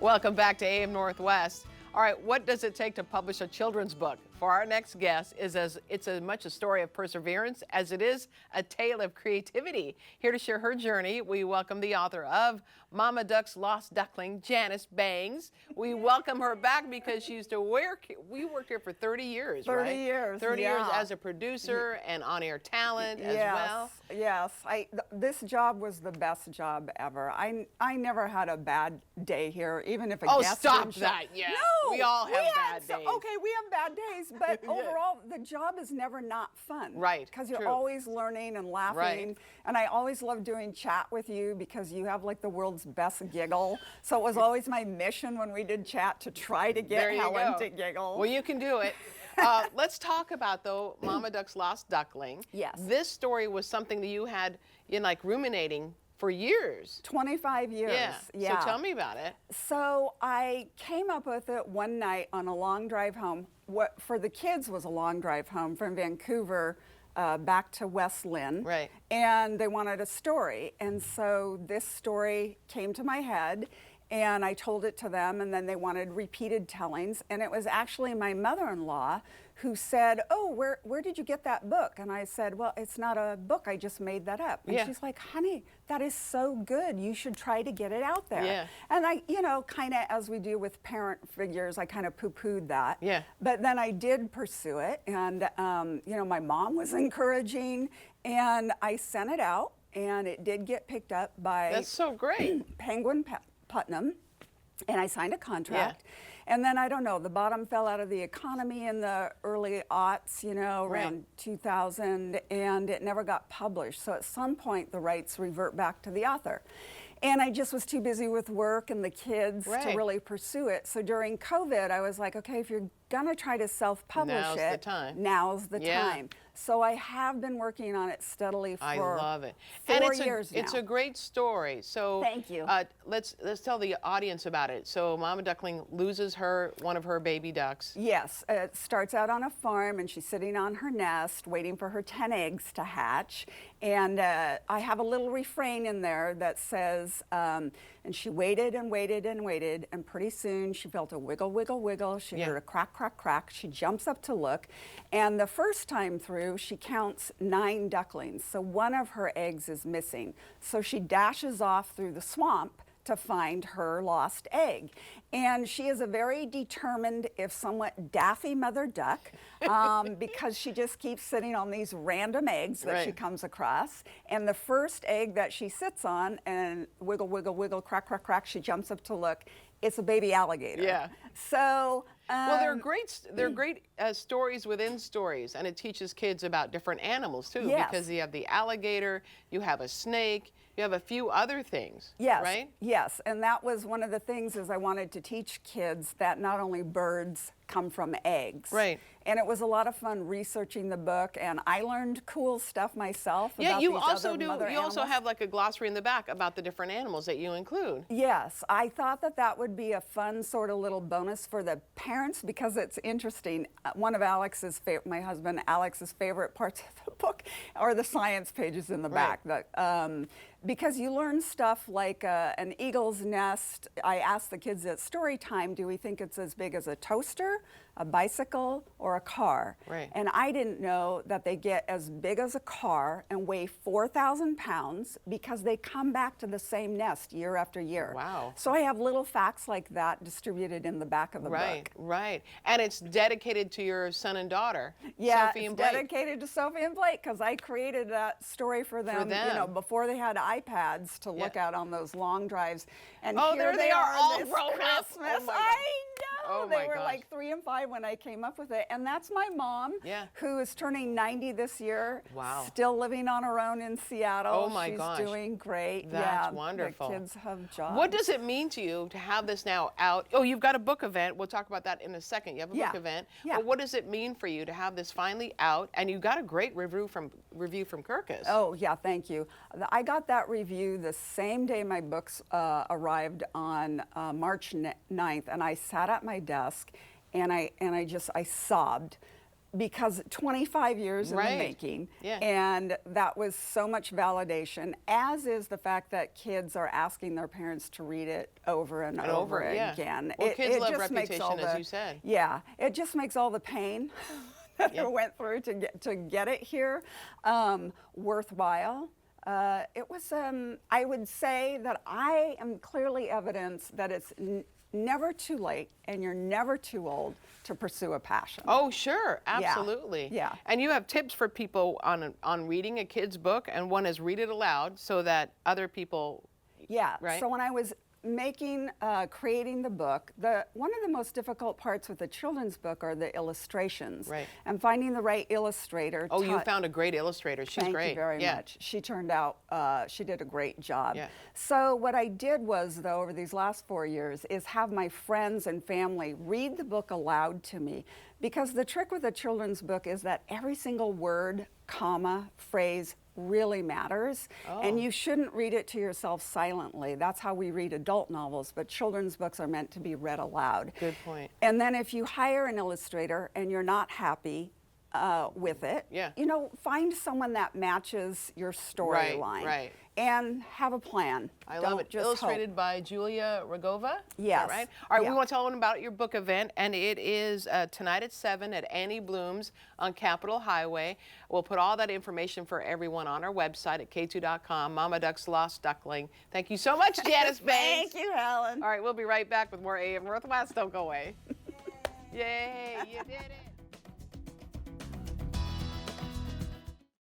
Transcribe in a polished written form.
Welcome back to AM Northwest. All right, what does it take to publish a children's book? For our next guest, it's as much a story of perseverance as it is a tale of creativity. Here to share her journey, we welcome the author of Mama Duck's Lost Duckling, Janice Bangs. We welcome her back because she used to work. We worked here for 30 years, 30 years, 30 yeah. years as a producer and on-air talent as well. Yes, this job was the best job ever. I never had a bad day here, even if a Oh, guest stop didn't show. that! Yeah, No, we all have bad days. Okay, we have bad days, but overall, the job is never not fun. Right, because you're true. always learning and laughing. Right. And I always love doing chat with you because you have like the world's best giggle. So it was always my mission when we did chat to try to get Helen to giggle. Well, you can do it. Let's talk about, though, Mama Duck's Lost Duckling. Yes. This story was something that you had in like ruminating for years. 25 years. Yeah. So tell me about it. So I came up with it one night on a long drive home. What for the kids was a long drive home from Vancouver back to West Lynn. Right. And they wanted a story. And so this story came to my head and I told it to them, and then they wanted repeated tellings. And it was actually my mother-in-law who said, "Oh, where did you get that book?" And I said, "Well, it's not a book. I just made that up." And she's like, "Honey, that is so good. You should try to get it out there." Yeah. And I, kind of as we do with parent figures, I kind of poo-pooed that. Yeah. But then I did pursue it, and my mom was encouraging, and I sent it out, and it did get picked up by That's so great. Penguin Putnam, and I signed a contract. And then I don't know, the bottom fell out of the economy in the early aughts, around 2000, and it never got published. So at some point, the rights revert back to the author. And I just was too busy with work and the kids to really pursue it. So during COVID, I was like, okay, if you're gonna try to self-publish Now's the time. Now's the time. So I have been working on it steadily for I love it. 4 years now. It's a great story. So thank you. Let's tell the audience about it. So Mama Duckling loses one of her baby ducks. Yes, it starts out on a farm and she's sitting on her nest waiting for her 10 eggs to hatch. And I have a little refrain in there that says, and she waited and waited and waited, and pretty soon she felt a wiggle, wiggle, wiggle. She heard a crack, crack, crack. She jumps up to look, and the first time through, she counts 9 ducklings. So one of her eggs is missing. So she dashes off through the swamp to find her lost egg. And she is a very determined, if somewhat daffy mother duck, because she just keeps sitting on these random eggs that she comes across. And the first egg that she sits on, and wiggle, wiggle, wiggle, crack, crack, crack, she jumps up to look, it's a baby alligator. Yeah. So, well, they're great stories within stories, and it teaches kids about different animals too. Because you have the alligator, you have a snake, you have a few other things. Yes. Right? Yes, and that was one of the things is I wanted to teach kids that not only birds come from eggs. Right. And it was a lot of fun researching the book, and I learned cool stuff myself about you these also other do. mother You also animals. have like a glossary in the back about the different animals that you include. Yes, I thought that would be a fun sort of little bonus for the parents because it's interesting. One of my husband Alex's favorite parts of the book are the science pages in the back. Because you learn stuff like an eagle's nest. I asked the kids at story time, do we think it's as big as a toaster, a bicycle, or a car? Right. And I didn't know that they get as big as a car and weigh 4,000 pounds because they come back to the same nest year after year. Wow. So I have little facts like that distributed in the back of the book. Right. And it's dedicated to your son and daughter, Yeah, Sophie and it's Blake. dedicated to Sophie and Blake because I created that story for them, before they had iPads to look at on those long drives. And here there they are all this grown up. Christmas. Oh my I know. Oh they my were gosh. like 3 and 5 when I came up with it. And that's my mom, who is turning 90 this year. Wow. Still living on her own in Seattle. Oh my She's gosh. doing great. That's wonderful. The kids have jobs. What does it mean to you to have this now out? Oh, you've got a book event. We'll talk about that in a second. You have a book event. Yeah. But what does it mean for you to have this finally out? And you got a great review from Kirkus. Oh, yeah, thank you. I got that review the same day my books arrived on March 9th, and I sat at my desk and I sobbed because 25 years in the Right. making, Yeah. and that was so much validation, as is the fact that kids are asking their parents to read it over and over yeah. again. Well, kids love just makes reputation, all as the, you said. Yeah, it just makes all the pain that Yeah. it went through to get it here worthwhile. It was, I would say that I am clearly evidence that it's never too late and you're never too old to pursue a passion. Oh, sure, absolutely. Yeah. And you have tips for people on reading a kid's book, and one is read it aloud so that other people. Yeah. Right? So when I was creating the book, one of the most difficult parts with a children's book are the illustrations. Right. And finding the right illustrator. Oh, you found a great illustrator. She's Thank great. you very much. She turned out, she did a great job. Yeah. So what I did was, though, over these last 4 years, is have my friends and family read the book aloud to me. Because the trick with a children's book is that every single word, comma, phrase really matters. Oh. And you shouldn't read it to yourself silently. That's how we read adult novels, but children's books are meant to be read aloud. Good point. And then if you hire an illustrator and you're not happy with it, Yeah. you know, find someone that matches your storyline. Right. And have a plan. I love Don't it. just Illustrated by Julia Rogova? Is that Yes. right? All right, Yeah. we want to tell them about your book event, and it is tonight at 7 at Annie Bloom's on Capitol Highway. We'll put all that information for everyone on our website at k2.com, Mama Duck's Lost Duckling. Thank you so much, Janice Bangs. Thank you, Helen. All right, we'll be right back with more AM Northwest. Don't go away. Yay, you did it.